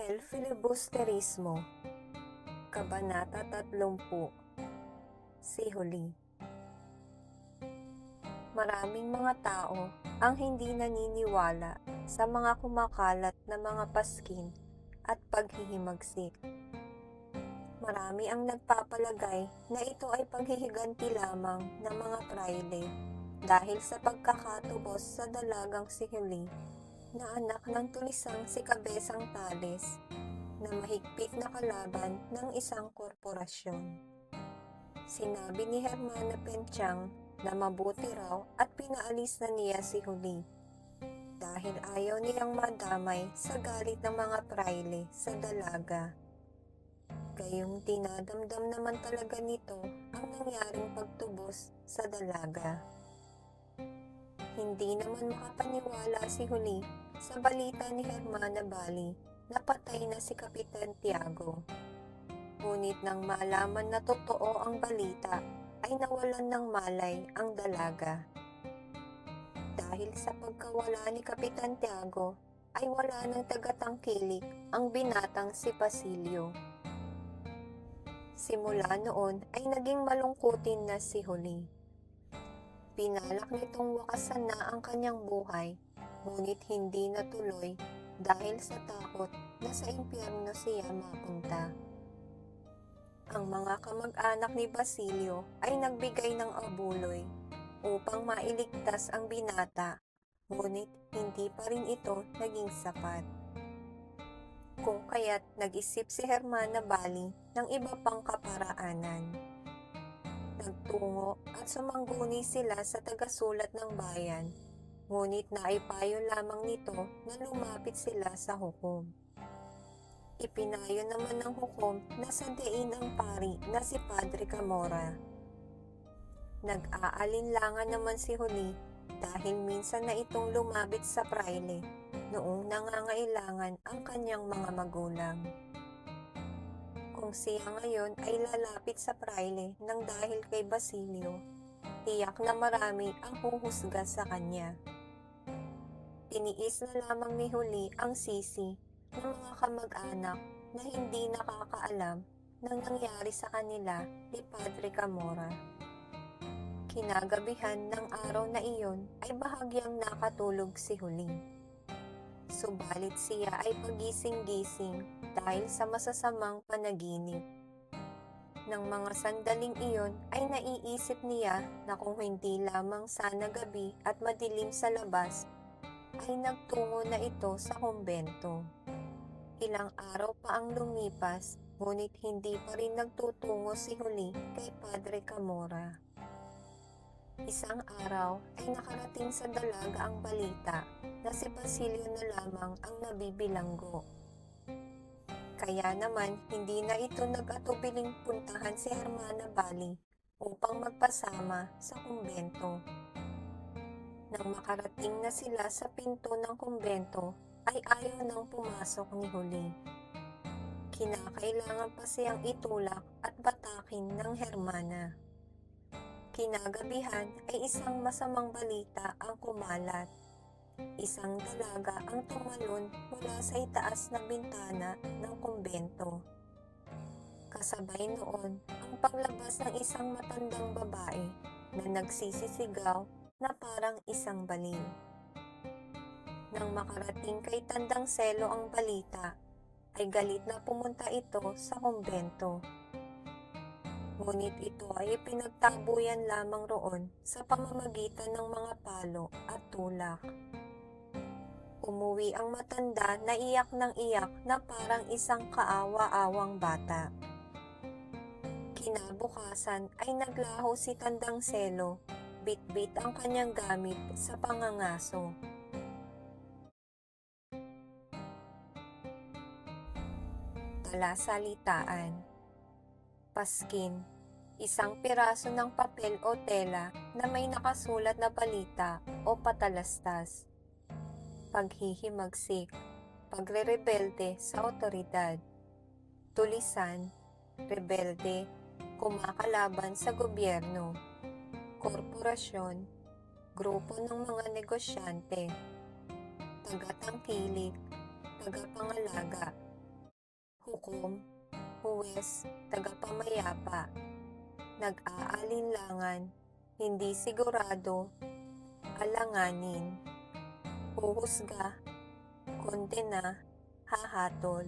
El Filibusterismo, Kabanata 30, Si Huli. Maraming mga tao ang hindi naniniwala sa mga kumakalat na mga paskin at paghihimagsik. Marami ang nagpapalagay na ito ay paghihiganti lamang ng mga praile dahil sa pagkakatubos sa dalagang si Huli na anak ng tulisang si Kabesang Tales na mahigpit na kalaban ng isang korporasyon. Sinabi ni Hermana Penchang na mabuti raw at pinaalis na niya si Huli dahil ayaw niyang madamay sa galit ng mga praile sa dalaga. Gayong dinadamdam naman talaga nito ang nangyaring pagtubos sa dalaga. Hindi naman makapaniwala si Huli sa balita ni Hermana Bali na patay na si Kapitan Tiago. Ngunit nang malaman na totoo ang balita, ay nawalan ng malay ang dalaga. Dahil sa pagkawala ni Kapitan Tiago, ay wala ng tagatangkilik ang binatang si Basilio. Simula noon ay naging malungkutin na si Huli. Pinalak nitong wakasan na ang kanyang buhay, ngunit hindi natuloy dahil sa takot na sa impyerno siya mapunta. Ang mga kamag-anak ni Basilio ay nagbigay ng abuloy upang mailigtas ang binata, ngunit hindi pa rin ito naging sapat. Kung kaya't nag-isip si Hermana Bali ng iba pang kaparaanan. Nagtungo at sumangguni sila sa tagasulat ng bayan, ngunit naipayo lamang nito na lumapit sila sa hukom. Ipinayo naman ng hukom na sandain ang pari na si Padre Camora. Nag-aalinlangan naman si Huli dahil minsan na itong lumapit sa praile noong nangangailangan ang kanyang mga magulang. Kung siya ngayon ay lalapit sa praile nang dahil kay Basilio, tiyak na marami ang huhusga sa kanya. Tiniis na lamang ni Huli ang sisi ng mga kamag-anak na hindi nakakaalam ng nangyari sa kanila ni Padre Camora. Kinagabihan ng araw na iyon ay bahagyang nakatulog si Huli. Subalit siya ay pagising-gising dahil sa masasamang panaginip. Nang mga sandaling iyon ay naiisip niya na kung hindi lamang sana gabi at madilim sa labas, ay nagtungo na ito sa kumbento. Ilang araw pa ang lumipas, ngunit hindi pa rin nagtutungo si Huli kay Padre Camora. Isang araw ay nakarating sa dalaga ang balita na si Basilio na lamang ang nabibilanggo. Kaya naman hindi na ito nag-atubiling puntahan si Hermana Bali upang magpasama sa kumbento. Nang makarating na sila sa pinto ng kumbento, ay ayaw nang pumasok ni Huli. Kinakailangan pa siyang itulak at batakin ng Hermana. Kinagabihan ay isang masamang balita ang kumalat. Isang dalaga ang tumalon mula sa itaas na bintana ng kumbento. Kasabay noon ang paglabas ng isang matandang babae na nagsisisigaw na parang isang baliw. Nang makarating kay Tandang Selo ang balita, ay galit na pumunta ito sa kumbento. Ngunit ito ay pinagtabuyan lamang roon sa pamamagitan ng mga palo at tulak. Umuwi ang matanda na iyak ng iyak na parang isang kaawa-awang bata. Kinabukasan ay naglaho si Tandang Selo, bit-bit ang kanyang gamit sa pangangaso. Talasalitaan. Paskin, isang piraso ng papel o tela na may nakasulat na balita o patalastas. Paghihimagsik, pagre-rebelde sa otoridad. Tulisan, rebelde, kumakalaban sa gobyerno. Korporasyon, grupo ng mga negosyante. Tagatangkilik, tagapangalaga, hukom, huwes, tagapamayapa, nag-aalinlangan, hindi sigurado, alanganin, huhusga, kondena, hahatol.